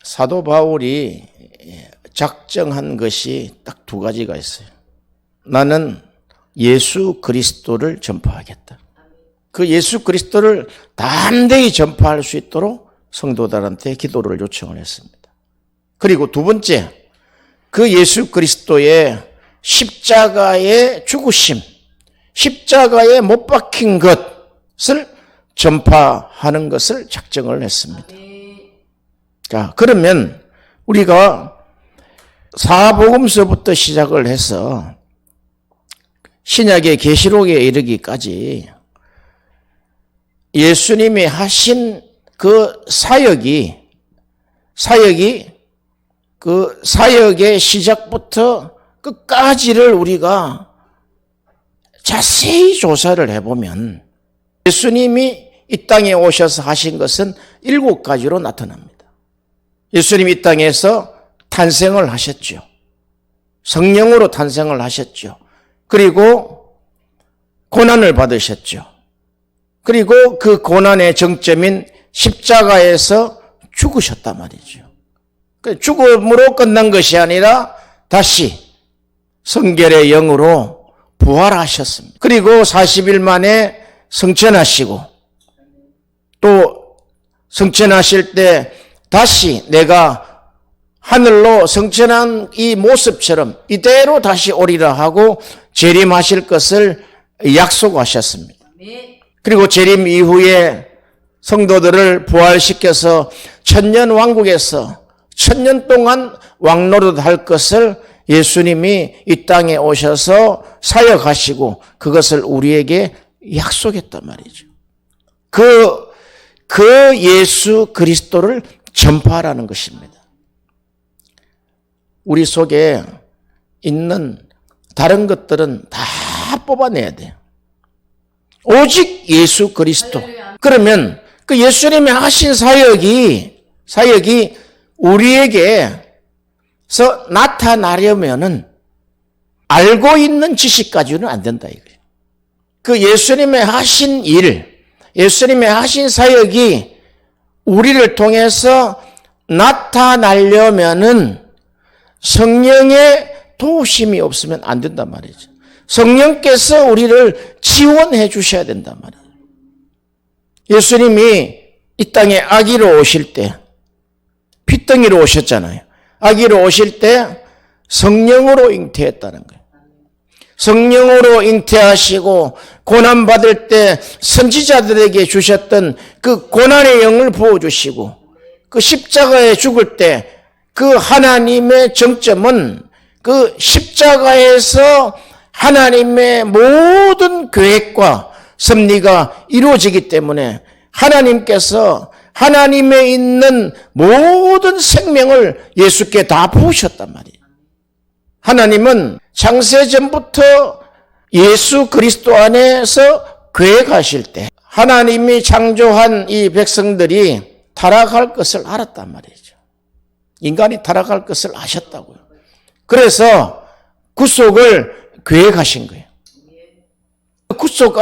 사도 바울이 작정한 것이 딱 두 가지가 있어요. 나는 예수 그리스도를 전파하겠다. 그 예수 그리스도를 담대히 전파할 수 있도록 성도들한테 기도를 요청을 했습니다. 그리고 두 번째, 그 예수 그리스도의 십자가의 죽으심, 십자가에 못 박힌 것을 전파하는 것을 작정을 했습니다. 자, 그러면 우리가 사복음서부터 시작을 해서 신약의 계시록에 이르기까지 예수님이 하신 그 사역의 시작부터 끝까지를 우리가 자세히 조사를 해보면 예수님이 이 땅에 오셔서 하신 것은 7가지로 나타납니다. 예수님이 이 땅에서 탄생을 하셨죠. 성령으로 탄생을 하셨죠. 그리고 고난을 받으셨죠. 그리고 그 고난의 정점인 십자가에서 죽으셨단 말이죠. 죽음으로 끝난 것이 아니라 다시 성결의 영으로 부활하셨습니다. 그리고 40일 만에 성천하시고 또 성천하실 때 다시 내가 하늘로 성천한 이 모습처럼 이대로 다시 오리라 하고 재림하실 것을 약속하셨습니다. 그리고 재림 이후에 성도들을 부활시켜서 천년 왕국에서 천년 동안 왕노릇할 것을 예수님이 이 땅에 오셔서 사역하시고 그것을 우리에게 약속했단 말이죠. 그 예수 그리스도를 전파하라는 것입니다. 우리 속에 있는 다른 것들은 다 뽑아내야 돼요. 오직 예수 그리스도. 그러면 그 예수님이 하신 사역이 우리에게서 나타나려면은 알고 있는 지식 가지고는 안 된다 이거예요. 그 예수님의 하신 일, 예수님의 하신 사역이 우리를 통해서 나타나려면은 성령의 도우심이 없으면 안 된단 말이죠. 성령께서 우리를 지원해 주셔야 된단 말이에요. 예수님이 이 땅에 아기로 오실 때 핏덩이로 오셨잖아요. 아기로 오실 때 성령으로 잉태했다는 거예요. 성령으로 잉태하시고 고난받을 때 선지자들에게 주셨던 그 고난의 영을 부어주시고 그 십자가에 죽을 때 그 하나님의 정점은 그 십자가에서 하나님의 모든 계획과 섭리가 이루어지기 때문에 하나님께서 하나님에 있는 모든 생명을 예수께 다 부으셨단 말이에요. 하나님은 창세전부터 예수 그리스도 안에서 계획하실 때 하나님이 창조한 이 백성들이 타락할 것을 알았단 말이죠. 인간이 타락할 것을 아셨다고요. 그래서 구속을 계획하신 거예요. 구속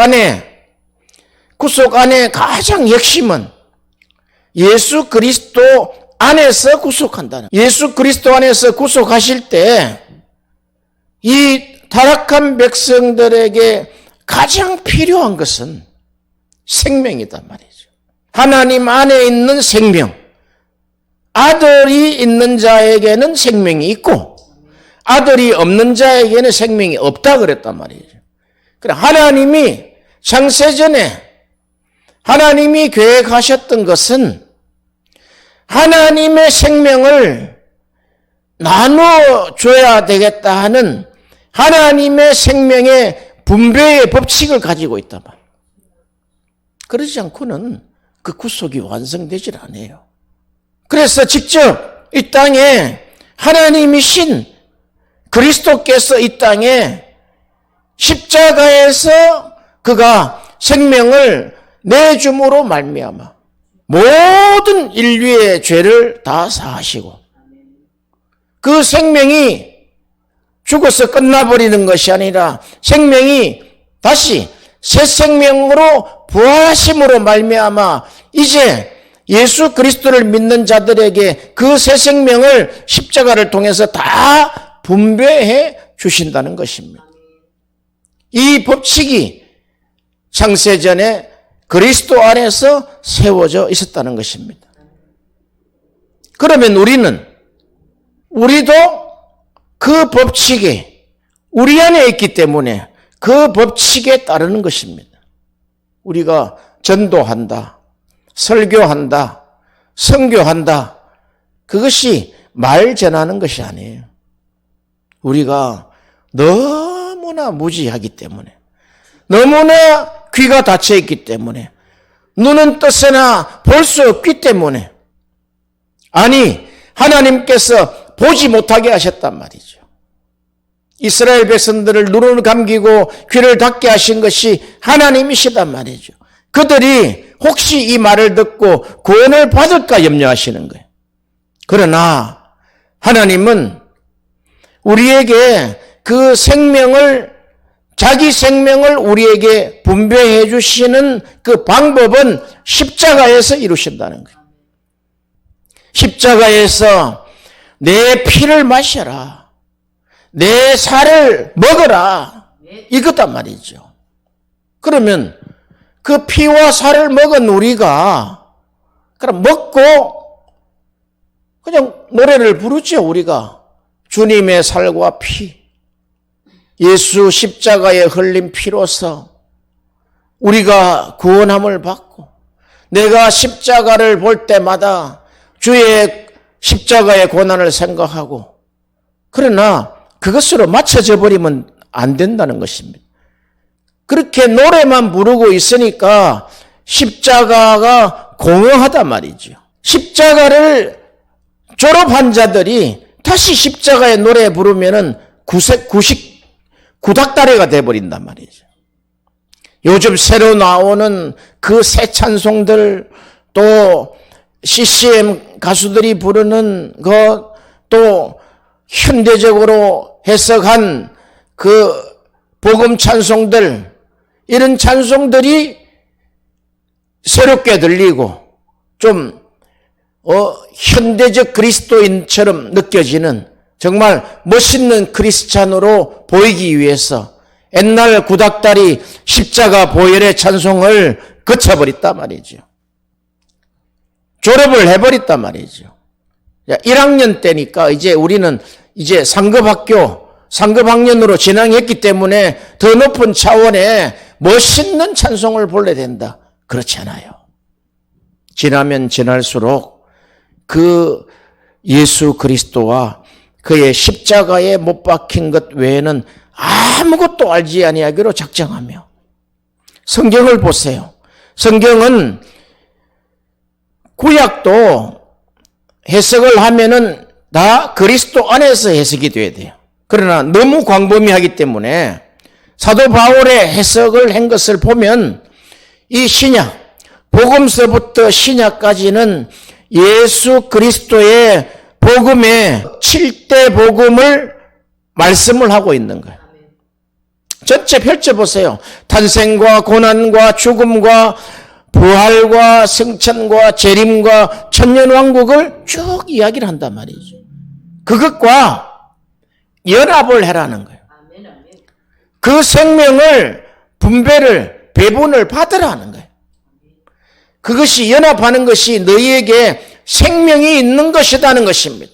안에 가장 핵심은 예수 그리스도 안에서 구속한다는. 예수 그리스도 안에서 구속하실 때 이 타락한 백성들에게 가장 필요한 것은 생명이단 말이죠. 하나님 안에 있는 생명. 아들이 있는 자에게는 생명이 있고 아들이 없는 자에게는 생명이 없다 그랬단 말이죠. 그래 하나님이 창세전에 하나님이 계획하셨던 것은 하나님의 생명을 나눠줘야 되겠다 하는 하나님의 생명의 분배의 법칙을 가지고 있단 말이에요. 그러지 않고는 그 구속이 완성되질 않아요. 그래서 직접 이 땅에 하나님이신 그리스도께서 이 땅에 십자가에서 그가 생명을 내줌으로 말미암아 모든 인류의 죄를 다 사하시고 그 생명이 죽어서 끝나버리는 것이 아니라 생명이 다시 새 생명으로 부활하심으로 말미암아 이제 예수 그리스도를 믿는 자들에게 그 새 생명을 십자가를 통해서 다 분배해 주신다는 것입니다. 이 법칙이 창세전에 그리스도 안에서 세워져 있었다는 것입니다. 그러면 우리도 그 법칙에 우리 안에 있기 때문에 그 법칙에 따르는 것입니다. 우리가 전도한다, 설교한다, 선교한다. 그것이 말 전하는 것이 아니에요. 우리가 너무나 무지하기 때문에, 너무나 귀가 닫혀 있기 때문에, 눈은 떴으나 볼 수 없기 때문에, 아니 하나님께서 보지 못하게 하셨단 말이죠. 이스라엘 백성들을 눈을 감기고 귀를 닫게 하신 것이 하나님이시단 말이죠. 그들이 혹시 이 말을 듣고 구원을 받을까 염려하시는 거예요. 그러나 하나님은 우리에게 그 생명을, 자기 생명을 우리에게 분배해 주시는 그 방법은 십자가에서 이루신다는 거예요. 십자가에서 내 피를 마셔라, 내 살을 먹어라, 이거단 말이죠. 그러면 그 피와 살을 먹은 우리가 그럼 먹고 그냥 노래를 부르죠. 우리가 주님의 살과 피, 예수 십자가에 흘린 피로서 우리가 구원함을 받고, 내가 십자가를 볼 때마다 주의 십자가의 고난을 생각하고, 그러나 그것으로 맞춰져 버리면 안 된다는 것입니다. 그렇게 노래만 부르고 있으니까 십자가가 공허하단 말이죠. 십자가를 졸업한 자들이 다시 십자가의 노래 부르면은 구닥다리가 돼버린단 말이죠. 요즘 새로 나오는 그 새 찬송들, 또 CCM 가수들이 부르는 것, 또 현대적으로 해석한 그 복음 찬송들, 이런 찬송들이 새롭게 들리고 좀 현대적 그리스도인처럼 느껴지는 정말 멋있는 크리스찬으로 보이기 위해서 옛날 구닥다리 십자가 보혈의 찬송을 거쳐버렸단 말이죠. 졸업을 해버렸단 말이죠. 1학년 때니까 우리는 상급학년으로 진학했기 때문에 더 높은 차원의 멋있는 찬송을 불러야 된다. 그렇지 않아요. 지나면 지날수록 그 예수 그리스도와 그의 십자가에 못 박힌 것 외에는 아무것도 알지 아니하기로 작정하며, 성경을 보세요. 성경은 구약도 해석을 하면은 다 그리스도 안에서 해석이 돼야 돼요. 그러나 너무 광범위하기 때문에 사도 바울의 해석을 한 것을 보면 이 신약, 복음서부터 신약까지는 예수 그리스도의 복음의 7대 복음을 말씀을 하고 있는 거예요. 전체 펼쳐보세요. 탄생과 고난과 죽음과 부활과 승천과 재림과 천년왕국을 쭉 이야기를 한단 말이죠. 그것과 연합을 해라는 거예요. 그 생명을 배분을 받으라는 거예요. 그것이 연합하는 것이 너희에게 생명이 있는 것이라는 것입니다.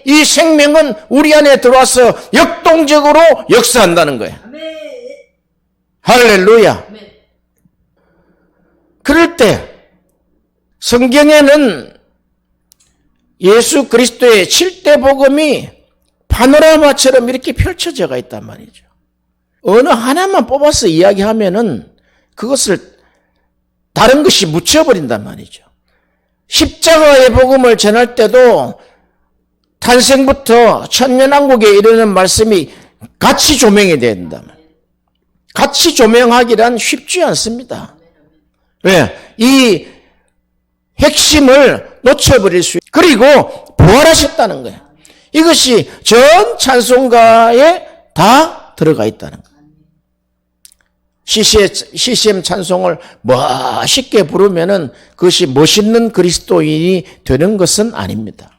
이 생명은 우리 안에 들어와서 역동적으로 역사한다는 거예요. 할렐루야. 그럴 때 성경에는 예수 그리스도의 7대 복음이 파노라마처럼 이렇게 펼쳐져가 있단 말이죠. 어느 하나만 뽑아서 이야기하면은 그것을 다른 것이 묻혀버린단 말이죠. 십자가의 복음을 전할 때도 탄생부터 천년왕국에 이르는 말씀이 같이 조명이 된다. 같이 조명하기란 쉽지 않습니다. 왜? 이 핵심을 놓쳐버릴 수, 그리고 부활하셨다는 거예요. 이것이 전 찬송가에 다 들어가 있다는 거예요. CCM 찬송을 멋있게 부르면은 그것이 멋있는 그리스도인이 되는 것은 아닙니다.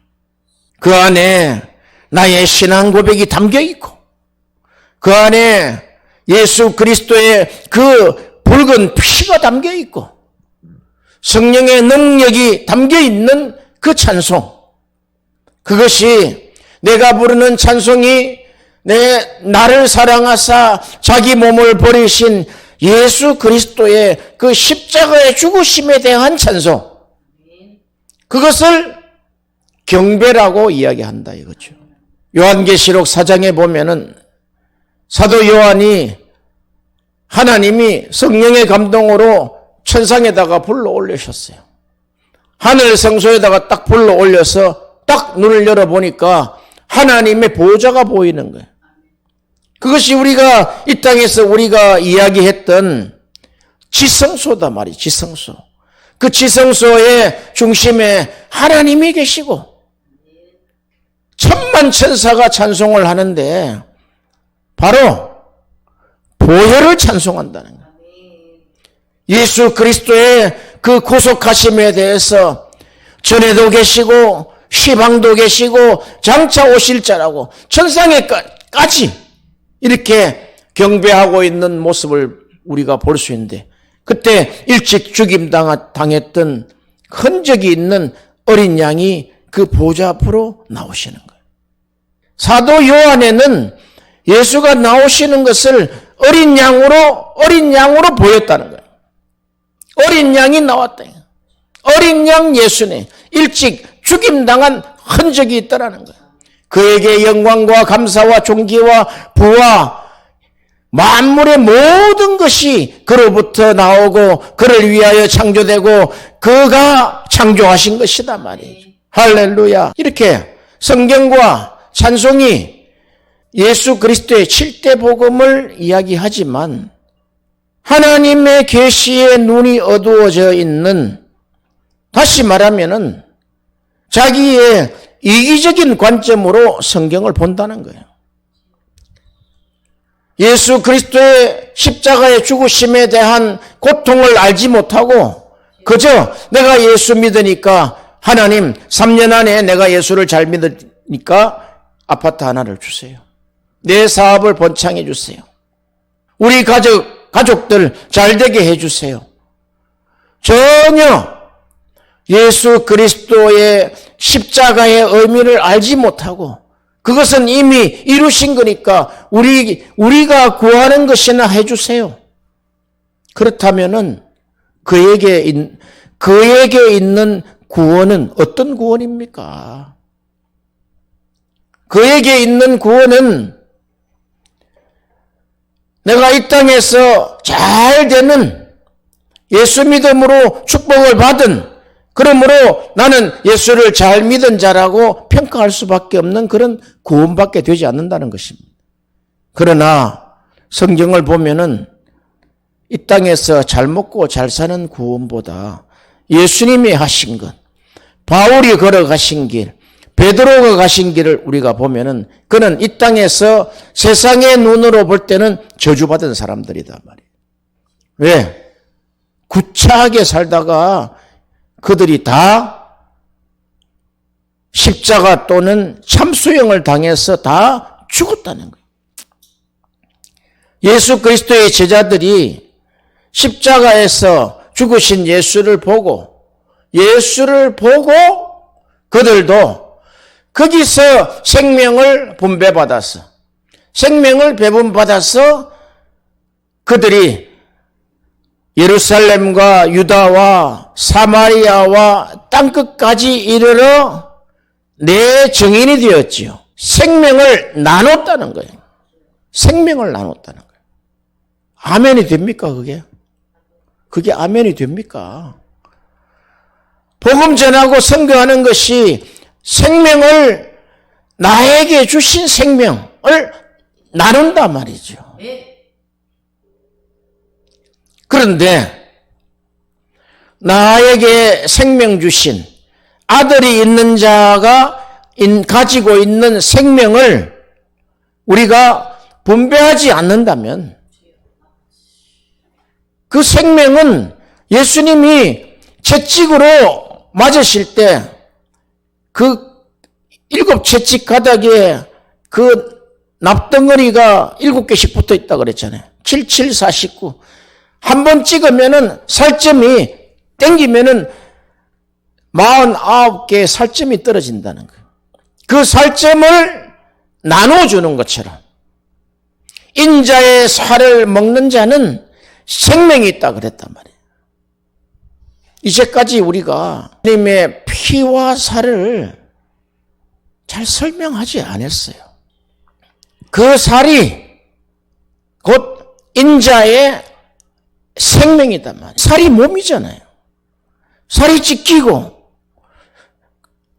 그 안에 나의 신앙 고백이 담겨 있고, 그 안에 예수 그리스도의 그 붉은 피가 담겨 있고, 성령의 능력이 담겨 있는 그 찬송, 그것이 내가 부르는 찬송이 나를 사랑하사 자기 몸을 버리신 예수 그리스도의 그 십자가의 죽으심에 대한 찬송, 그것을 경배라고 이야기한다 이거죠. 요한계시록 4장에 보면은 사도 요한이 하나님이 성령의 감동으로 천상에다가 불러 올리셨어요. 하늘 성소에다가 딱 불러 올려서 딱 눈을 열어보니까 하나님의 보좌가 보이는 거예요. 그것이 우리가 이 땅에서 우리가 이야기했던 지성소다 말이에요. 지성소. 그 지성소의 중심에 하나님이 계시고 천만 천사가 찬송을 하는데 바로 보혈을 찬송한다는 거예요. 예수 그리스도의 그 구속하심에 대해서 전에도 계시고 시방도 계시고 장차 오실 자라고 천상에까지 이렇게 경배하고 있는 모습을 우리가 볼 수 있는데, 그때 일찍 죽임 당했던 흔적이 있는 어린 양이 그 보좌 앞으로 나오시는 거예요. 사도 요한에는 예수가 나오시는 것을 어린 양으로 보였다는 거예요. 어린 양이 나왔다. 어린 양 예수님, 일찍 죽임당한 흔적이 있다라는 거예요. 그에게 영광과 감사와 존귀와 부와 만물의 모든 것이 그로부터 나오고 그를 위하여 창조되고 그가 창조하신 것이다 말이죠. 할렐루야. 이렇게 성경과 찬송이 예수 그리스도의 7대 복음을 이야기하지만 하나님의 계시의 눈이 어두워져 있는, 다시 말하면은 자기의 이기적인 관점으로 성경을 본다는 거예요. 예수 그리스도의 십자가의 죽으심에 대한 고통을 알지 못하고 그저 내가 예수 믿으니까 하나님 3년 안에 내가 예수를 잘 믿으니까 아파트 하나를 주세요. 내 사업을 번창해 주세요. 우리 가족들 잘 되게 해 주세요. 전혀 예수 그리스도의 십자가의 의미를 알지 못하고 그것은 이미 이루신 거니까 우리가 구하는 것이나 해 주세요. 그렇다면은 그에게 있는 구원은 어떤 구원입니까? 그에게 있는 구원은 내가 이 땅에서 잘 되는, 예수 믿음으로 축복을 받은, 그러므로 나는 예수를 잘 믿은 자라고 평가할 수밖에 없는 그런 구원밖에 되지 않는다는 것입니다. 그러나 성경을 보면은 이 땅에서 잘 먹고 잘 사는 구원보다 예수님이 하신 것, 바울이 걸어가신 길, 베드로가 가신 길을 우리가 보면은 그는 이 땅에서 세상의 눈으로 볼 때는 저주받은 사람들이다 말이에요. 왜? 구차하게 살다가 그들이 다 십자가 또는 참수형을 당해서 다 죽었다는 거예요. 예수 그리스도의 제자들이 십자가에서 죽으신 예수를 보고 그들도 거기서 생명을 분배받아서, 생명을 배분받아서 그들이 예루살렘과 유다와 사마리아와 땅끝까지 이르러 내 증인이 되었지요. 생명을 나눴다는 거예요. 생명을 나눴다는 거예요. 아멘이 됩니까, 그게? 그게 아멘이 됩니까? 복음 전하고 선교하는 것이 생명을, 나에게 주신 생명을 나눈다 말이죠. 그런데 나에게 생명 주신 아들이 있는 자가 가지고 있는 생명을 우리가 분배하지 않는다면 그 생명은 예수님이 채찍으로 맞으실 때 그 7 채찍 가닥에 그 납덩어리가 7개씩 붙어 있다 그랬잖아요. 7, 7, 49. 한 번 찍으면은 살점이 땡기면은 49개의 살점이 떨어진다는 거예요. 그 살점을 나눠주는 것처럼 인자의 살을 먹는 자는 생명이 있다 그랬단 말이에요. 이제까지 우리가 하나님의 피와 살을 잘 설명하지 않았어요. 그 살이 곧 인자의 생명이단 말이에요. 살이 몸이잖아요. 살이 찢기고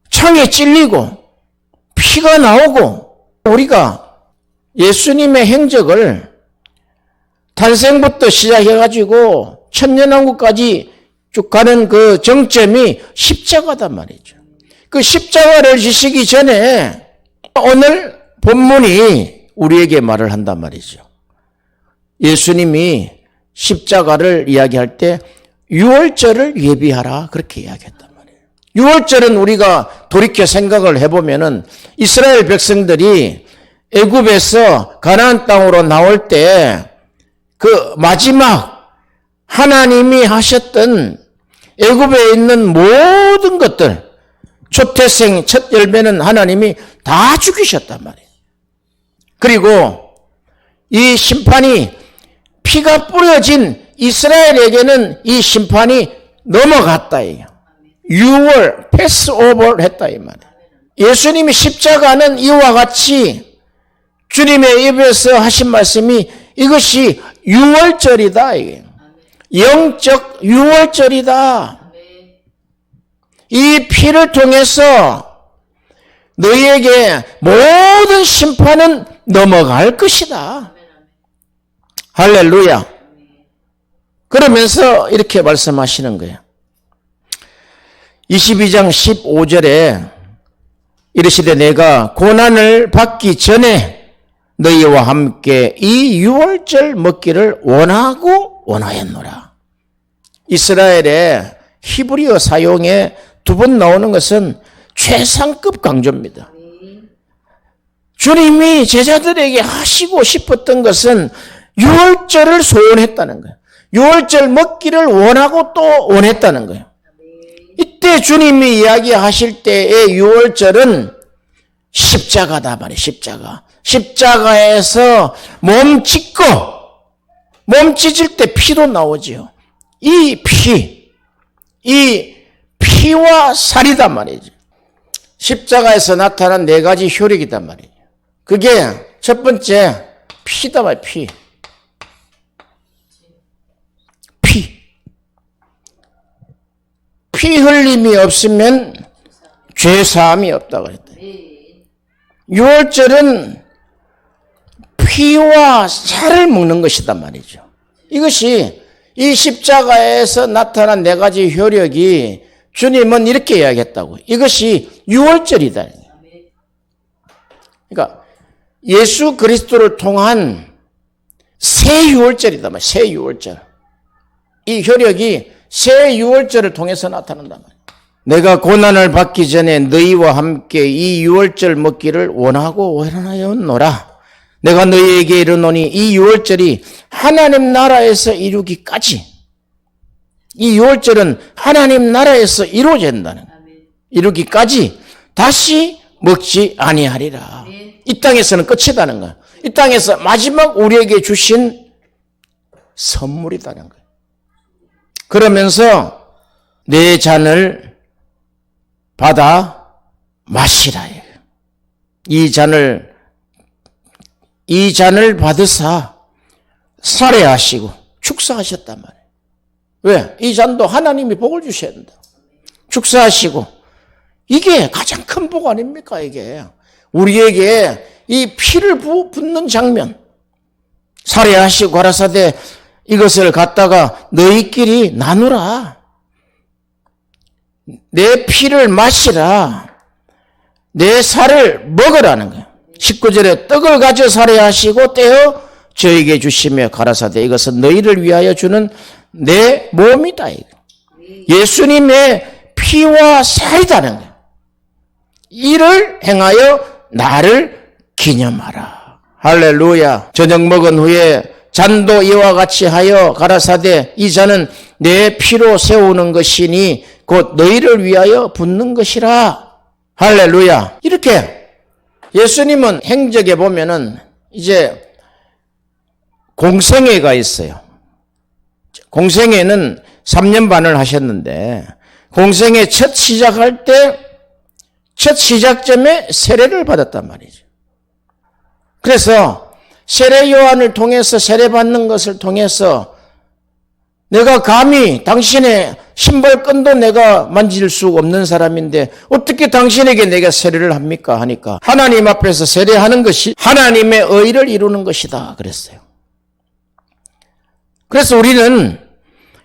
창에 찔리고 피가 나오고 우리가 예수님의 행적을 탄생부터 시작해가지고 천년왕국까지 쭉 가는 그 정점이 십자가단 말이죠. 그 십자가를 지시기 전에 오늘 본문이 우리에게 말을 한단 말이죠. 예수님이 십자가를 이야기할 때 유월절을 예비하라 그렇게 이야기했단 말이에요. 유월절은 우리가 돌이켜 생각을 해보면은 이스라엘 백성들이 애굽에서 가나안 땅으로 나올 때 그 마지막 하나님이 하셨던 애굽에 있는 모든 것들 초태생 첫 열매는 하나님이 다 죽이셨단 말이에요. 그리고 이 심판이 피가 뿌려진 이스라엘에게는 이 심판이 넘어갔다 이요. 6월 패스오버를 했다 이 말이에요. 예수님이 십자가는 이와 같이 주님의 입에서 하신 말씀이 이것이 유월절이다 이게. 영적 유월절이다. 이 피를 통해서 너희에게 모든 심판은 넘어갈 것이다. 할렐루야. 그러면서 이렇게 말씀하시는 거예요. 22장 15절에 이르시되 내가 고난을 받기 전에 너희와 함께 이 유월절 먹기를 원하였노라. 이스라엘의 히브리어 사용에 2번 나오는 것은 최상급 강조입니다. 주님이 제자들에게 하시고 싶었던 것은 유월절을 소원했다는 거예요. 유월절 먹기를 원하고 또 원했다는 거예요. 이때 주님이 이야기하실 때의 유월절은 십자가다 말이에요. 십자가. 십자가에서 몸 찢을 때 피도 나오지요. 이 피와 살이단 말이죠. 십자가에서 나타난 4가지 효력이단 말이에요. 그게 첫 번째 피다 말이에요. 피 흘림이 없으면 죄사함이 없다고 그랬다. 유월절은 피와 살을 먹는 것이단 말이죠. 이것이 이 십자가에서 나타난 4가지 효력이 주님은 이렇게 이야기했다고. 이것이 유월절이다. 그러니까 예수 그리스도를 통한 새 유월절이다 말이에요. 새 유월절. 이 효력이 새 유월절을 통해서 나타난단 말이에요. 내가 고난을 받기 전에 너희와 함께 이 유월절 먹기를 원하였노라. 내가 너희에게 이르노니 이 유월절이 하나님 나라에서 이루기까지, 이 유월절은 하나님 나라에서 이루어진다는 거예요. 이루기까지 다시 먹지 아니하리라. 이 땅에서는 끝이다는 거예요. 이 땅에서 마지막 우리에게 주신 선물이다는 거예요. 그러면서 내 잔을 받아 마시라. 이 잔을 받으사 살해하시고 축사하셨단 말이에요. 왜? 이 잔도 하나님이 복을 주셔야 된다. 축사하시고. 이게 가장 큰 복 아닙니까, 이게? 우리에게 이 피를 붓는 장면. 살해하시고 가라사대 이것을 갖다가 너희끼리 나누라. 내 피를 마시라. 내 살을 먹으라는 거예요. 19절에 떡을 가져 살해하시고 떼어 저에게 주시며 가라사대 이것은 너희를 위하여 주는 내 몸이다. 예수님의 피와 살이다는 거예요. 이를 행하여 나를 기념하라. 할렐루야. 저녁 먹은 후에 잔도 이와 같이 하여 가라사대 이 잔은 내 피로 세우는 것이니 곧 너희를 위하여 붓는 것이라. 할렐루야. 이렇게 예수님은 행적에 보면은 이제 공생애가 있어요. 공생애는 3년 반을 하셨는데 공생애 첫 시작할 때 첫 시작점에 세례를 받았단 말이죠. 그래서 세례 요한을 통해서 세례받는 것을 통해서 내가 감히 당신의 신발끈도 내가 만질 수 없는 사람인데 어떻게 당신에게 내가 세례를 합니까? 하니까 하나님 앞에서 세례하는 것이 하나님의 의를 이루는 것이다 그랬어요. 그래서 우리는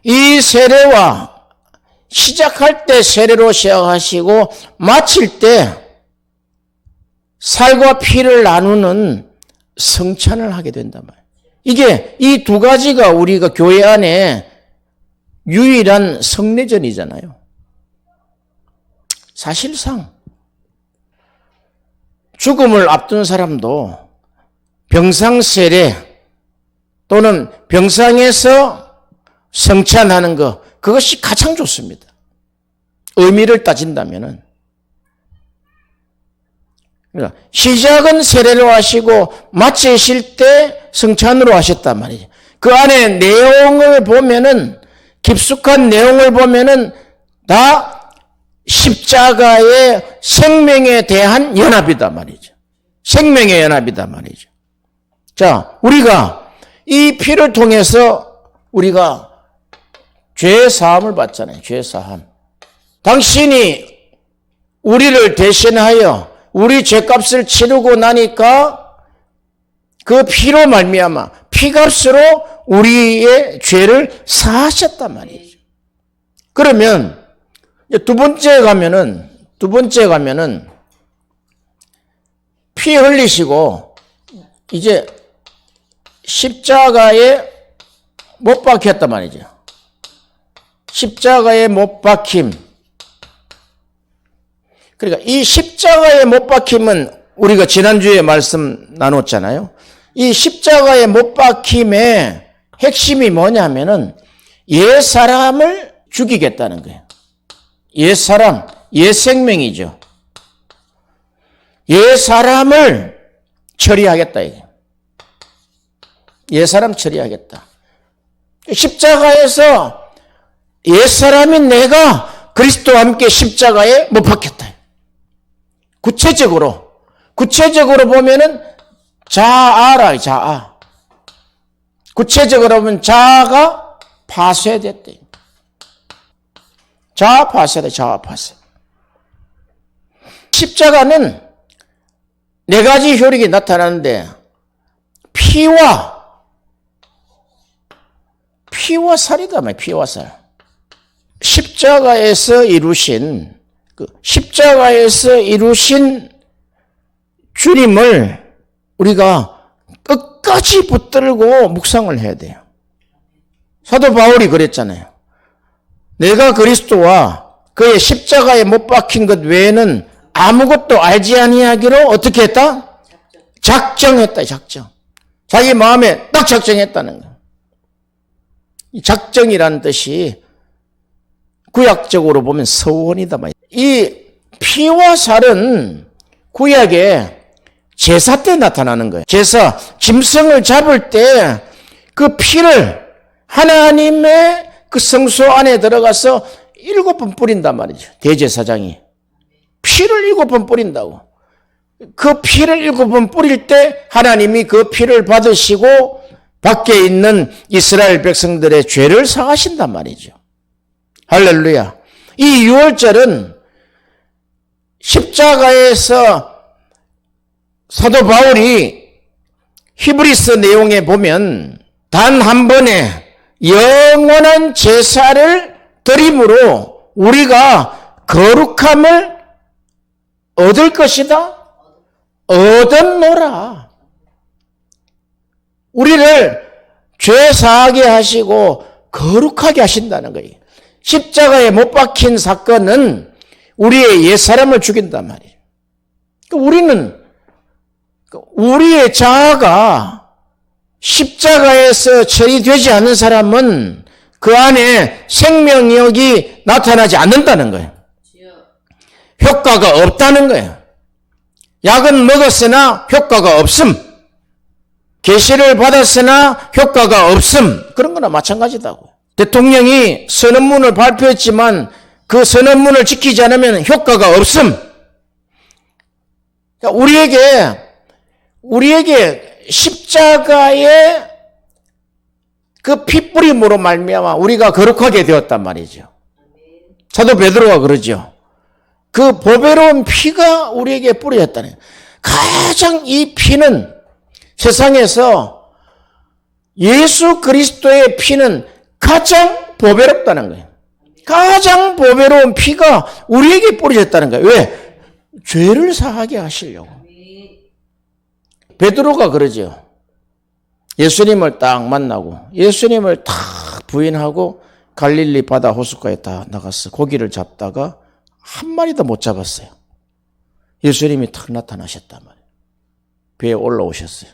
이 세례와 시작할 때 세례로 시작하시고 마칠 때 살과 피를 나누는 성찬을 하게 된단 말이에요. 이게 이 두 가지가 우리가 교회 안에 유일한 성례전이잖아요. 사실상 죽음을 앞둔 사람도 병상 세례 또는 병상에서 성찬하는 것, 그것이 가장 좋습니다. 의미를 따진다면은. 그러니까 시작은 세례로 하시고 마치실 때 성찬으로 하셨단 말이죠. 그 안에 내용을 보면은, 깊숙한 내용을 보면은 다 십자가의 생명에 대한 연합이다 말이죠. 생명의 연합이다 말이죠. 자, 우리가 이 피를 통해서 우리가 죄 사함을 받잖아요. 죄 사함. 당신이 우리를 대신하여 우리 죄값을 치르고 나니까 그 피로 말미암아 피값으로 우리의 죄를 사하셨단 말이죠. 그러면 두 번째 가면은 피 흘리시고 이제 십자가에 못 박혔단 말이죠. 십자가에 못 박힘. 그러니까 이 십자가에 못 박힘은 우리가 지난주에 말씀 나눴잖아요. 이 십자가에 못 박힘의 핵심이 뭐냐면은 옛 사람을 죽이겠다는 거예요. 옛 사람, 옛 생명이죠. 옛 사람을 처리하겠다 이게. 옛 사람 처리하겠다. 십자가에서 옛 사람인 내가 그리스도와 함께 십자가에 못 박혔다. 구체적으로 보면은 자아라, 자아. 구체적으로 보면 자아가 파쇄됐대. 자아 파쇄다, 자아 파쇄. 십자가는 네 가지 효력이 나타나는데 피와 살이다 말이야. 피와 살. 십자가에서 이루신 주님을 우리가 끝까지 붙들고 묵상을 해야 돼요. 사도 바울이 그랬잖아요. 내가 그리스도와 그의 십자가에 못 박힌 것 외에는 아무것도 알지 아니하기로 어떻게 했다? 작정했다. 작정. 자기 마음에 딱 작정했다는 거예요. 이 작정이라는 뜻이 구약적으로 보면 서원이다. 이 피와 살은 구약에 제사 때 나타나는 거예요. 제사, 짐승을 잡을 때 그 피를 하나님의 그 성소 안에 들어가서 7번 뿌린단 말이죠. 대제사장이. 피를 7번 뿌린다고. 그 피를 7번 뿌릴 때 하나님이 그 피를 받으시고 밖에 있는 이스라엘 백성들의 죄를 사하신단 말이죠. 할렐루야. 이 유월절은 십자가에서 사도 바울이 히브리서 내용에 보면 단 한 번의 영원한 제사를 드림으로 우리가 거룩함을 얻을 것이다. 얻었노라. 우리를 죄 사하게 하시고 거룩하게 하신다는 거예요. 십자가에 못 박힌 사건은 우리의 옛사람을 죽인단 말이에요. 우리는 우리의 자아가 십자가에서 처리되지 않는 사람은 그 안에 생명력이 나타나지 않는다는 거예요. 효과가 없다는 거예요. 약은 먹었으나 효과가 없음. 계시를 받았으나 효과가 없음. 그런 거나 마찬가지다고. 대통령이 선언문을 발표했지만 그 선언문을 지키지 않으면 효과가 없음. 우리에게 십자가의 그 핏뿌림으로 말미암아 우리가 거룩하게 되었단 말이죠. 사도 베드로가 그러죠. 그 보배로운 피가 우리에게 뿌려졌다는 거예요. 가장 이 피는 세상에서 예수 그리스도의 피는 가장 보배롭다는 거예요. 가장 보배로운 피가 우리에게 뿌려졌다는 거예요. 왜? 죄를 사하게 하시려고. 베드로가 그러죠. 예수님을 딱 만나고 예수님을 딱 부인하고 갈릴리 바다 호숫가에 다 나갔어. 고기를 잡다가 한 마리도 못 잡았어요. 예수님이 탁 나타나셨단 말이에요. 배에 올라오셨어요.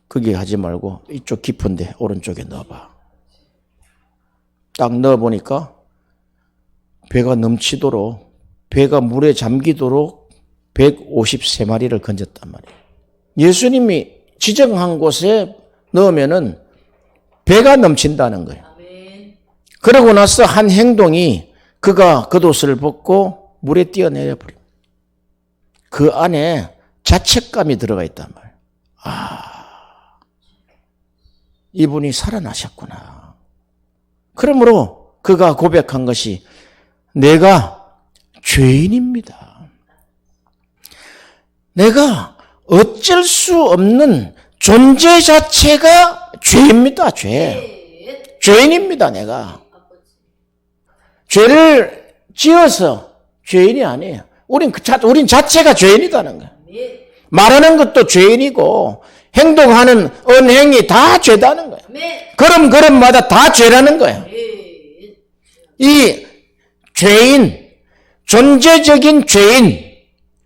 거기 하지 말고 이쪽 깊은데 오른쪽에 넣어봐. 딱 넣어보니까 배가 넘치도록, 배가 물에 잠기도록 153마리를 건졌단 말이에요. 예수님이 지정한 곳에 넣으면은 배가 넘친다는 거예요. 그러고 나서 한 행동이 그가 겉옷을 벗고 물에 뛰어내려 버립니다. 그 안에 자책감이 들어가 있단 말이에요. 이분이 살아나셨구나. 그러므로 그가 고백한 것이 내가 죄인입니다. 내가 어쩔 수 없는 존재 자체가 죄입니다. 죄인입니다. 내가. 죄를 지어서 죄인이 아니에요. 우린 자체가 죄인이다는 거예요. 말하는 것도 죄인이고 행동하는 언행이 다 죄다는 거예요. 걸음걸음마다 다 죄라는 거예요. 이 죄인, 존재적인 죄인,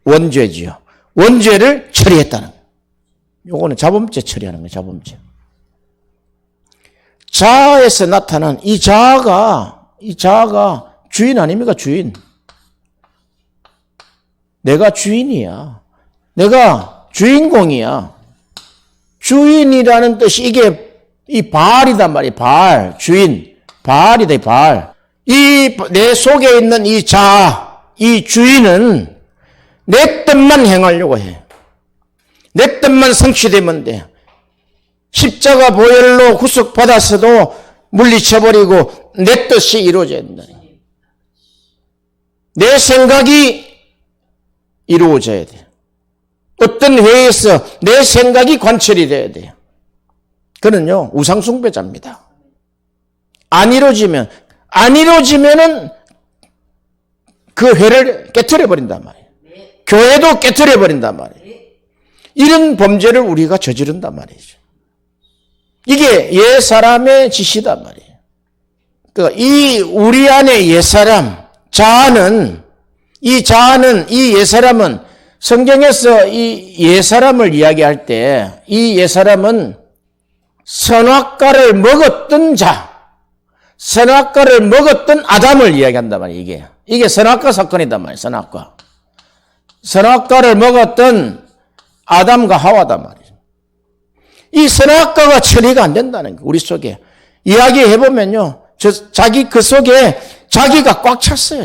원죄지요. 원죄를 처리했다는 거예요. 요거는 자범죄 처리하는 거예요. 자범죄. 자아에서 나타난 이 자아가 주인 아닙니까? 주인. 내가 주인이야. 내가 주인공이야. 주인이라는 뜻이 이게 이 바알이단 말이에요. 바알, 주인. 바알이다, 바알. 이 내 속에 있는 이 자아, 이 주인은 내 뜻만 행하려고 해. 내 뜻만 성취되면 돼. 십자가 보혈로 구속받았어도 물리쳐버리고 내 뜻이 이루어져야 된다. 내 생각이 이루어져야 돼. 어떤 회의에서 내 생각이 관철이 돼야 돼요. 그는요, 우상숭배자입니다. 안 이루어지면은 그 회를 깨트려버린단 말이에요. 교회도 깨트려버린단 말이에요. 이런 범죄를 우리가 저지른단 말이죠. 이게 옛사람의 짓이단 말이에요. 그러니까 이 우리 안에 옛사람, 이 옛사람은 성경에서 이 옛사람을 이야기할 때 이 옛사람은 선악과를 먹었던 선악과를 먹었던 아담을 이야기한단 말이에요. 이게 선악과 사건이단 말이에요. 선악과를 먹었던 아담과 하와단 말이에요. 이 선악과가 처리가 안 된다는 거예요. 우리 속에. 이야기해보면요. 그 속에 자기가 꽉 찼어요.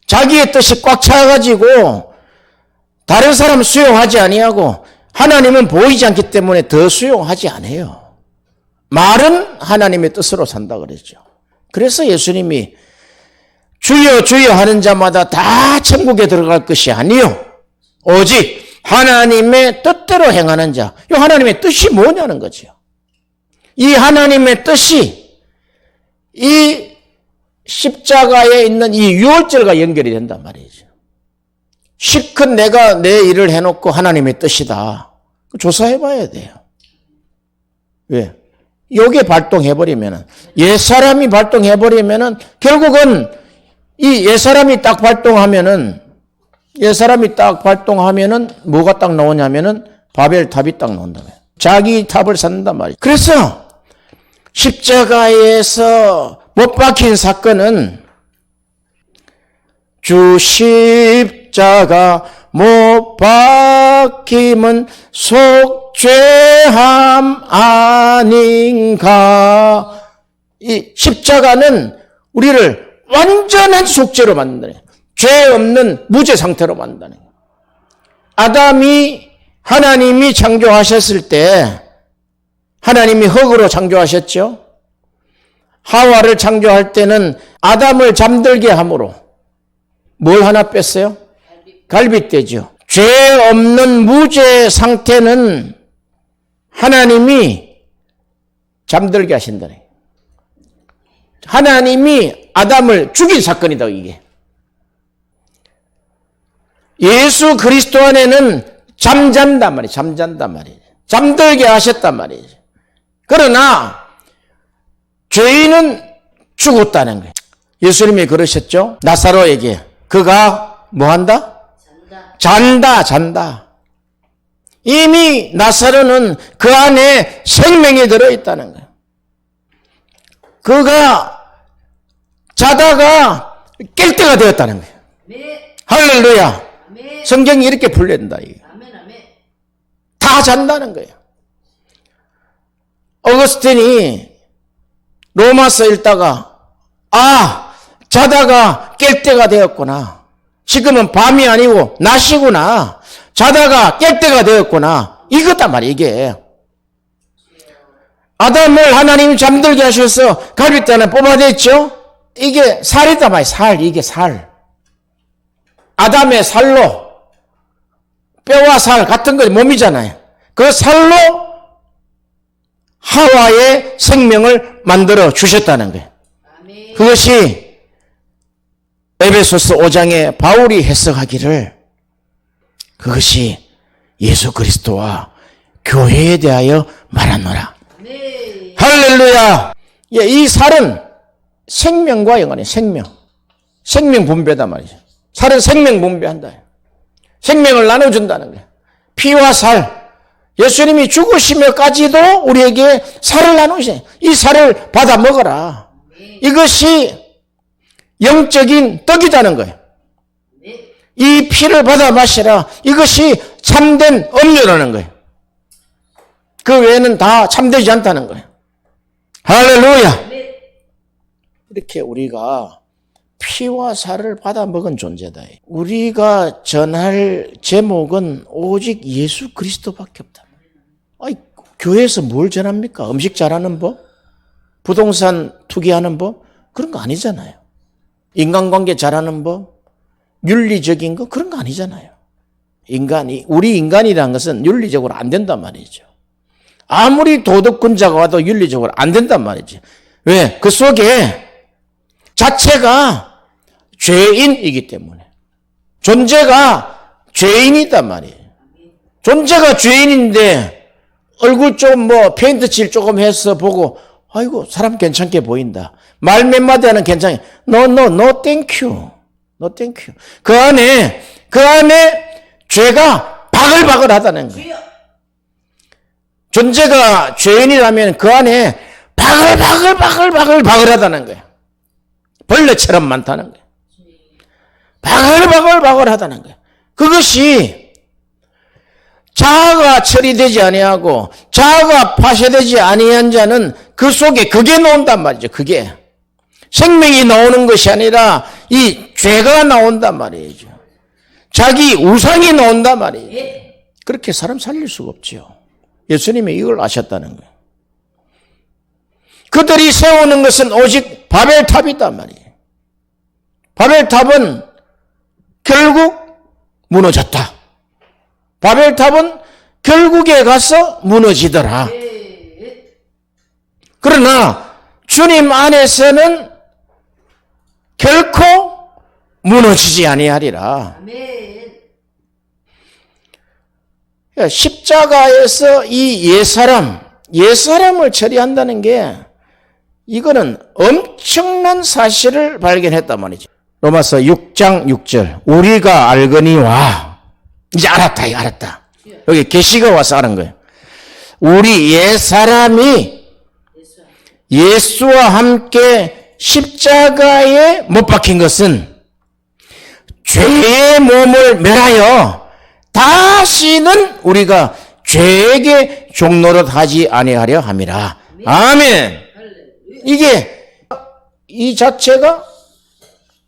자기의 뜻이 꽉 차가지고 다른 사람 수용하지 아니하고 하나님은 보이지 않기 때문에 더 수용하지 않아요. 말은 하나님의 뜻으로 산다 그랬죠. 그래서 예수님이 주여 주여 하는 자마다 다 천국에 들어갈 것이 아니요 오직 하나님의 뜻대로 행하는 자. 이 하나님의 뜻이 뭐냐는 거죠. 이 하나님의 뜻이 이 십자가에 있는 이 유월절과 연결이 된단 말이죠. 실컷 내가 내 일을 해놓고 하나님의 뜻이다. 조사해봐야 돼요. 왜? 요게 발동해버리면은, 옛사람이 발동해버리면은, 결국은 이 옛사람이 딱 발동하면은, 뭐가 딱 나오냐면은, 바벨탑이 딱 나온다며. 자기 탑을 쌓는단 말이에요. 그래서, 십자가에서 못 박힌 사건은, 주 십자가 못 박힘은 속죄함 아닌가. 이 십자가는 우리를 완전한 속죄로 만드는, 죄 없는 무죄 상태로 만드는. 아담이 하나님이 창조하셨을 때 하나님이 흙으로 창조하셨죠. 하와를 창조할 때는 아담을 잠들게 함으로 뭘 하나 뺐어요? 갈빗대죠. 죄 없는 무죄 상태는 하나님이 잠들게 하신다. 하나님이 아담을 죽인 사건이다, 이게. 예수 그리스도 안에는 잠잔단 말이에요. 잠잔단 말이에요. 잠들게 하셨단 말이에요. 그러나 죄인은 죽었다는 거예요. 예수님이 그러셨죠. 나사로에게 그가 뭐한다? 잔다. 이미 나사로는 그 안에 생명이 들어있다는 거예요. 그가 자다가 깰 때가 되었다는 거예요. 할렐루야. 성경이 이렇게 풀린다. 다 잔다는 거예요. 어거스틴이 로마서 읽다가 자다가 깰 때가 되었구나. 지금은 밤이 아니고 낮이구나. 자다가 깰 때가 되었구나. 이거단 말이에요, 이게. 아담을 하나님이 잠들게 하셔서 갈빗대 하나 뽑아냈죠? 이게 살이단 말이에요, 살. 이게 살. 아담의 살로, 뼈와 살 같은 거 몸이잖아요. 그 살로 하와의 생명을 만들어 주셨다는 거예요. 그것이 에베소서 5장에 바울이 해석하기를 그것이 예수 그리스도와 교회에 대하여 말하노라. 할렐루야. 이 살은 생명과 연관이에요. 생명 분배다 말이죠. 살은 생명 분배한다. 생명을 나눠준다는 거예요. 피와 살. 예수님이 죽으시며까지도 우리에게 살을 나누시네. 이 살을 받아 먹어라. 이것이 영적인 떡이라는 거예요. 이 피를 받아 마시라. 이것이 참된 음료라는 거예요. 그 외에는 다 참되지 않다는 거예요. 할렐루야. 이렇게 우리가 피와 살을 받아 먹은 존재다. 우리가 전할 제목은 오직 예수 그리스도밖에 없다. 교회에서 뭘 전합니까? 음식 잘하는 법? 부동산 투기하는 법? 그런 거 아니잖아요. 인간관계 잘하는 법? 윤리적인 거? 그런 거 아니잖아요. 우리 인간이라는 것은 윤리적으로 안 된단 말이죠. 아무리 도덕군자가 와도 윤리적으로 안 된단 말이죠. 왜? 그 속에 자체가 죄인이기 때문에. 존재가 죄인이단 말이에요. 존재가 죄인인데 얼굴 좀 페인트 칠 조금 해서 보고 아이고 사람 괜찮게 보인다. 말 몇 마디 하는 괜찮아. No thank you. 그 안에 죄가 바글바글하다는 거예요. 존재가 죄인이라면 그 안에 바글바글하다는 거예요. 벌레처럼 많다는 거예요. 바글바글하다는 거예요. 그것이 자아가 처리되지 아니하고 자아가 파쇄되지 아니한 자는 그 속에 그게 나온단 말이죠. 그게 생명이 나오는 것이 아니라 이 죄가 나온단 말이죠. 자기 우상이 나온단 말이에요. 그렇게 사람 살릴 수가 없죠. 예수님이 이걸 아셨다는 거예요. 그들이 세우는 것은 오직 바벨탑이단 말이에요. 바벨탑은 결국 무너졌다. 바벨탑은 결국에 가서 무너지더라. 그러나 주님 안에서는 결코 무너지지 아니하리라. 십자가에서 이 옛사람, 옛사람을 처리한다는 게 이거는 엄청난 사실을 발견했단 말이죠. 로마서 6장 6절 우리가 알거니와 이제 알았다. 알았다. 여기 계시가 와서 아는 거예요. 우리 옛사람이 예수와 함께 십자가에 못 박힌 것은 죄의 몸을 멸하여 다시는 우리가 죄에게 종노릇하지 아니하려 함이라. 아멘. 이게 이 자체가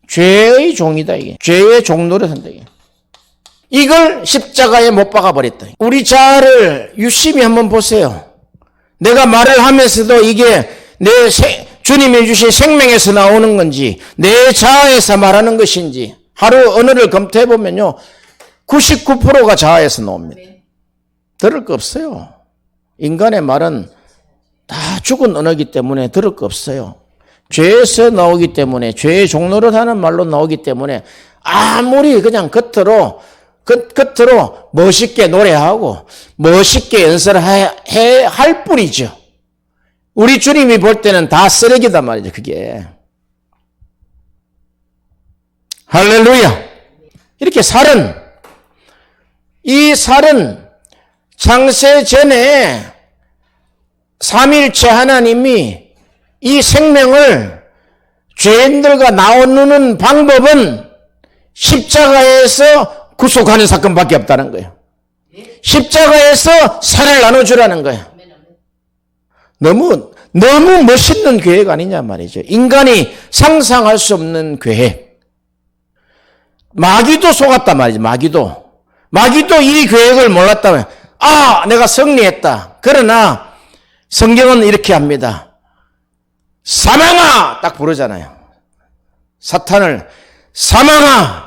죄의 종이다. 이게 죄의 종노릇한다. 이걸 십자가에 못 박아 버렸다. 우리 자아를 유심히 한번 보세요. 내가 말을 하면서도 이게 주님이 주신 생명에서 나오는 건지 내 자아에서 말하는 것인지 하루 언어를 검토해 보면요 99%가 자아에서 나옵니다. 들을 거 없어요. 인간의 말은 다 죽은 언어이기 때문에 들을 거 없어요. 죄에서 나오기 때문에 죄의 종노릇 하는 말로 나오기 때문에 아무리 그냥 겉으로 멋있게 노래하고 멋있게 연설을 할 뿐이죠. 우리 주님이 볼 때는 다 쓰레기단 말이죠. 그게. 할렐루야. 이렇게 이 살은 창세 전에 삼일체 하나님이 이 생명을 죄인들과 나누는 방법은 십자가에서 구속하는 사건밖에 없다는 거예요. 십자가에서 살을 나눠주라는 거예요. 너무 멋있는 계획 아니냐 말이죠. 인간이 상상할 수 없는 계획. 마귀도 속았단 말이죠. 마귀도 이 계획을 몰랐다면 내가 승리했다. 그러나 성경은 이렇게 합니다. 사망아! 딱 부르잖아요. 사탄을 사망아!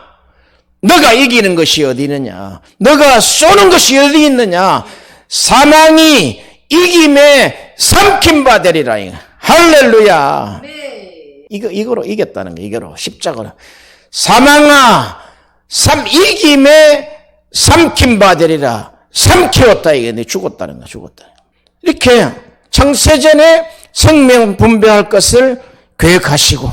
너가 이기는 것이 어디 있느냐? 너가 쏘는 것이 어디 있느냐? 사망이 이김에 삼킨 바 되리라. 할렐루야. 이거로 이겼다는 거예요. 이거로 십자가로. 사망아, 이김에 삼킨 바 되리라. 삼키웠다. 이게 내 죽었다는 거야. 죽었다. 이렇게 창세전에 생명 분배할 것을 계획하시고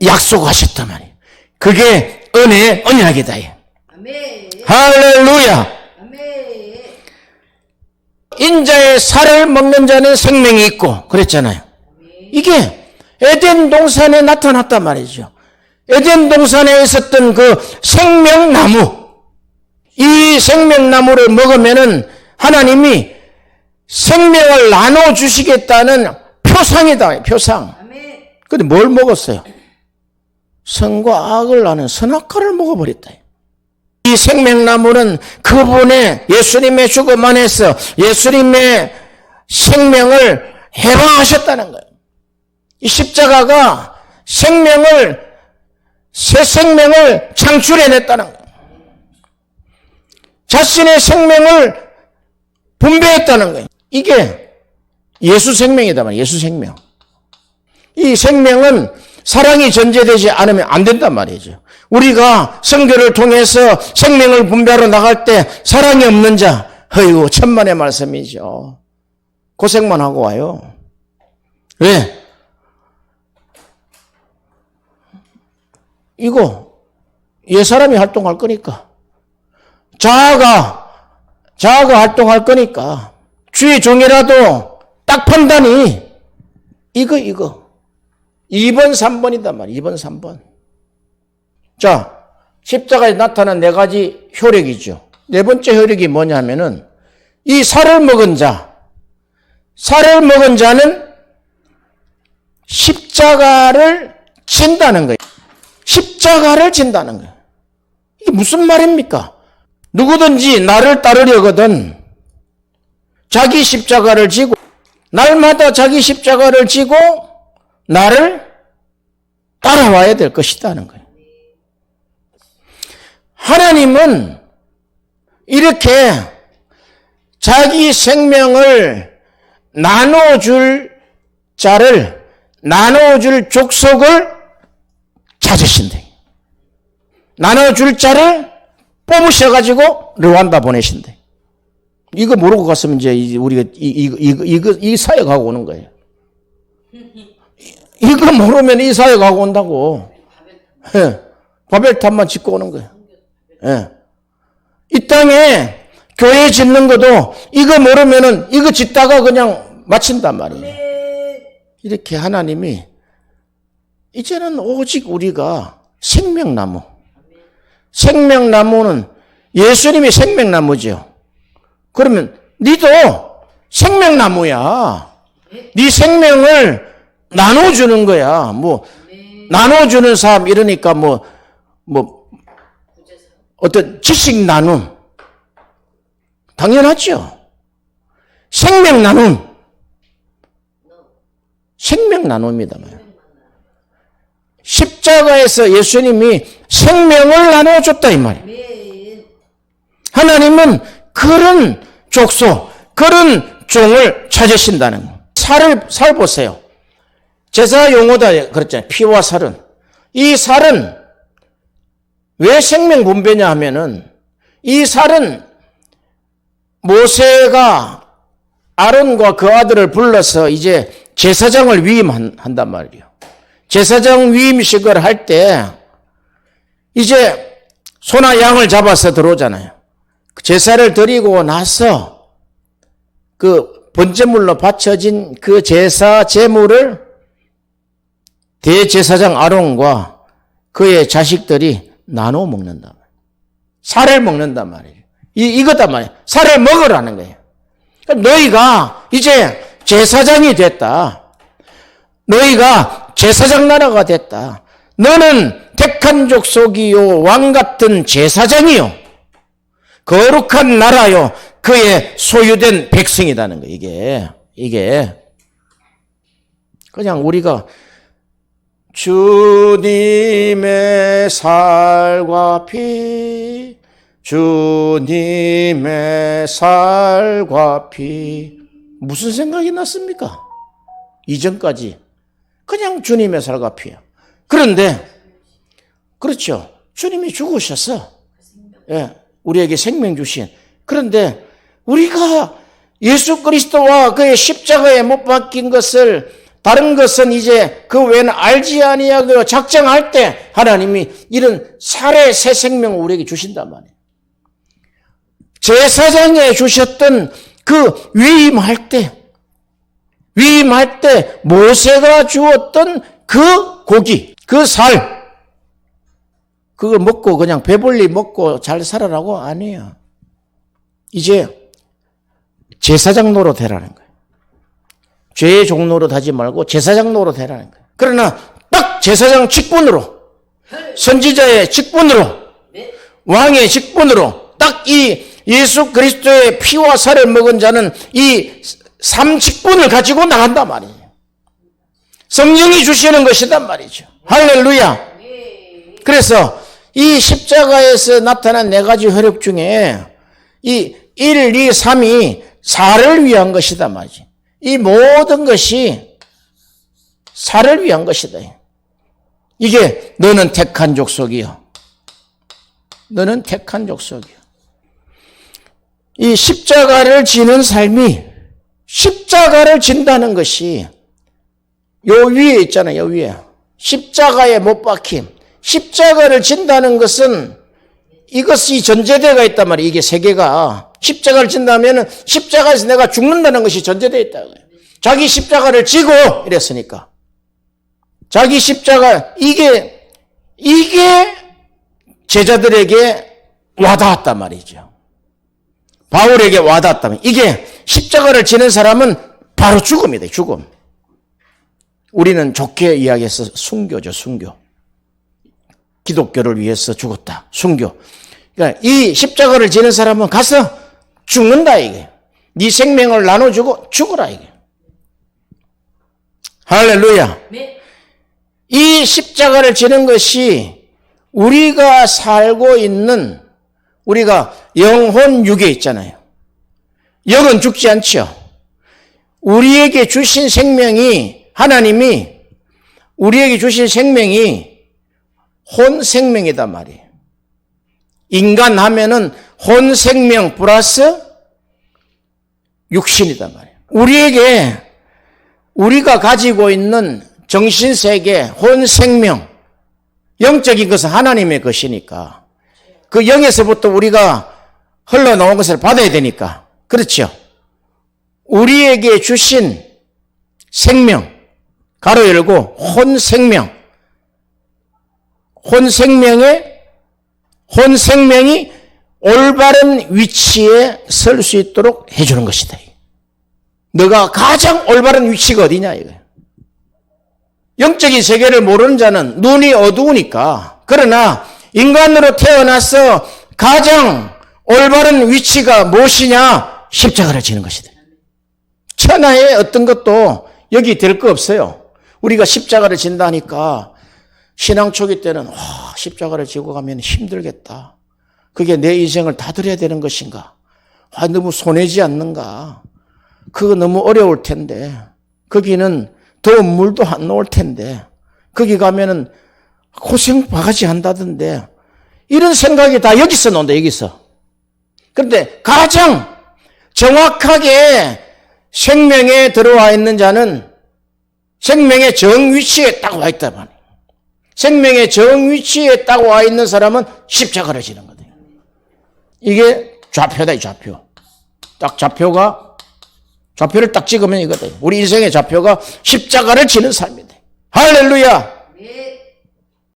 약속하셨단 말이에요. 그게 언약이다. 아멘. 할렐루야. 아멘. 인자의 살을 먹는 자는 생명이 있고 그랬잖아요. 아멘. 이게 에덴 동산에 나타났단 말이죠. 에덴 동산에 있었던 그 생명나무, 이 생명나무를 먹으면은 하나님이 생명을 나눠주시겠다는 표상이다. 표상. 근데 뭘 먹었어요? 선과 악을 아는 선악과를 먹어버렸다. 이 생명나무는 그분의 예수님의 죽음 안에서 예수님의 생명을 해방하셨다는 거예요. 이 십자가가 새 생명을 창출해냈다는 거예요. 자신의 생명을 분배했다는 거예요. 이게 예수 생명이다 말이에요. 예수 생명. 이 생명은 사랑이 전제되지 않으면 안 된단 말이죠. 우리가 선교를 통해서 생명을 분배하러 나갈 때 사랑이 없는 자, 어이구 천만의 말씀이죠. 고생만 하고 와요. 왜? 이거 옛사람이 활동할 거니까, 자아가 활동할 거니까 주의 종이라도 딱 판단이 이거 2번 3번이단 말이야. 2번 3번. 자, 십자가에 나타난 네 가지 효력이죠. 네 번째 효력이 뭐냐면은 이 살을 먹은 자는 십자가를 진다는 거예요. 십자가를 진다는 거예요. 이게 무슨 말입니까? 누구든지 나를 따르려거든 자기 십자가를 지고 날마다 자기 십자가를 지고 나를 따라와야 될 것이다는 거예요. 하나님은 이렇게 자기 생명을 나눠줄 자를, 나눠줄 족속을 찾으신대. 나눠줄 자를 뽑으셔가지고 르완다 보내신대. 이거 모르고 갔으면 이제 우리가 이 사역하고 오는 거예요. 이거 모르면 이 사역하고 온다고. 예. 바벨탑만 짓고 오는 거예요. 예. 이 땅에 교회 짓는 것도 이거 모르면은 이거 짓다가 그냥 마친단 말이에요. 이렇게 하나님이 이제는 오직 우리가 생명나무. 생명나무는 예수님이 생명나무죠. 그러면 니도 생명나무야. 네 생명을 나눠주는 거야. 뭐 나눠주는 사람 이러니까 뭐 어떤 지식 나눔 당연하죠. 생명 나눔. 생명 나눔이다 말이야. 십자가에서 예수님이 생명을 나눠줬다 이 말이야. 하나님은 그런 족속, 그런 종을 찾으신다는 거예요. 살 보세요. 제사 용어다 그랬잖아요. 피와 살은. 이 살은 왜 생명 분배냐 하면은 이 살은 모세가 아론과 그 아들을 불러서 이제 제사장을 위임한단 말이에요. 제사장 위임식을 할 때 이제 소나 양을 잡아서 들어오잖아요. 제사를 드리고 나서 그 번제물로 바쳐진 그 제사 제물을 대제사장 아론과 그의 자식들이 나눠 먹는단 말이에요. 살을 먹는단 말이에요. 이거단 말이에요. 살을 먹으라는 거예요. 그럼 너희가 이제 제사장이 됐다. 너희가 제사장 나라가 됐다. 너는 택한 족속이요 왕 같은 제사장이요 거룩한 나라요 그의 소유된 백성이라는 거예요. 이게 그냥 우리가 주님의 살과 피 주님의 살과 피 무슨 생각이 났습니까? 이전까지 그냥 주님의 살과 피야. 그런데 그렇죠. 주님이 죽으셔서 우리에게 생명 주신. 그런데 우리가 예수 그리스도와 그의 십자가에 못 박힌 것을 다른 것은 이제 그 외에는 알지 아니하고 작정할 때 하나님이 이런 살의 새 생명을 우리에게 주신단 말이에요. 제사장에 주셨던 그 위임할 때 모세가 주었던 그 고기, 그 살 그걸 먹고 그냥 배불리 먹고 잘 살아라고 아니에요. 이제 제사장 노릇 해라는 거예요. 죄의 종 노릇 하지 말고 제사장 노릇 해라는 거예요. 그러나 딱 제사장 직분으로 선지자의 직분으로 왕의 직분으로 딱 이 예수 그리스도의 피와 살을 먹은 자는 이 삼직분을 가지고 나간단 말이에요. 성령이 주시는 것이단 말이죠. 할렐루야. 그래서 이 십자가에서 나타난 네 가지 혈육 중에 이 1, 2, 3이 살을 위한 것이다 말이지. 이 모든 것이 살을 위한 것이다. 이게 너는 택한 족속이요. 너는 택한 족속이요. 이 십자가를 지는 삶이 십자가를 진다는 것이 요 위에 있잖아요. 요 위에. 십자가에 못 박힘. 십자가를 진다는 것은 이것이 전제되어 있단 말이에요. 이게 세 개가. 십자가를 진다면 십자가에서 내가 죽는다는 것이 전제되어 있다. 자기 십자가를 지고 이랬으니까. 자기 십자가 이게 제자들에게 와닿았단 말이죠. 바울에게 와닿았다면 이게 십자가를 지는 사람은 바로 죽음이다. 죽음. 우리는 좋게 이야기해서 순교죠. 순교. 기독교를 위해서 죽었다. 순교. 그러니까 이 십자가를 지는 사람은 가서 죽는다 이게. 네 생명을 나눠주고 죽어라 이게. 할렐루야. 네. 이 십자가를 지는 것이 우리가 살고 있는 우리가 영혼 육에 있잖아요. 영은 죽지 않죠. 우리에게 주신 생명이 하나님이 우리에게 주신 생명이 혼 생명이단 말이에요. 인간 하면은 혼 생명 플러스 육신이단 말이에요. 우리에게 우리가 가지고 있는 정신세계, 혼생명, 영적인 것은 하나님의 것이니까 그 영에서부터 우리가 흘러나온 것을 받아야 되니까 그렇죠. 우리에게 주신 생명, 가로 열고 혼생명이 올바른 위치에 설 수 있도록 해주는 것이다. 너가 가장 올바른 위치가 어디냐 이거예요. 영적인 세계를 모르는 자는 눈이 어두우니까. 그러나 인간으로 태어나서 가장 올바른 위치가 무엇이냐? 십자가를 지는 것이다. 천하의 어떤 것도 여기 될 거 없어요. 우리가 십자가를 진다니까 신앙 초기 때는 십자가를 지고 가면 힘들겠다. 그게 내 인생을 다 드려야 되는 것인가? 너무 손해지 않는가? 그거 너무 어려울 텐데. 거기는 더운 물도 안 나올 텐데. 거기 가면은 고생 바가지 한다던데. 이런 생각이 다 여기서 나온다, 여기서. 그런데 가장 정확하게 생명에 들어와 있는 자는 생명의 정위치에 딱 와 있다 말이에요. 생명의 정위치에 딱 와 있는 사람은 십자가를 지는 거예요. 이게 좌표다, 이 좌표. 딱 좌표를 딱 찍으면 이거다. 우리 인생의 좌표가 십자가를 지는 삶이다. 할렐루야!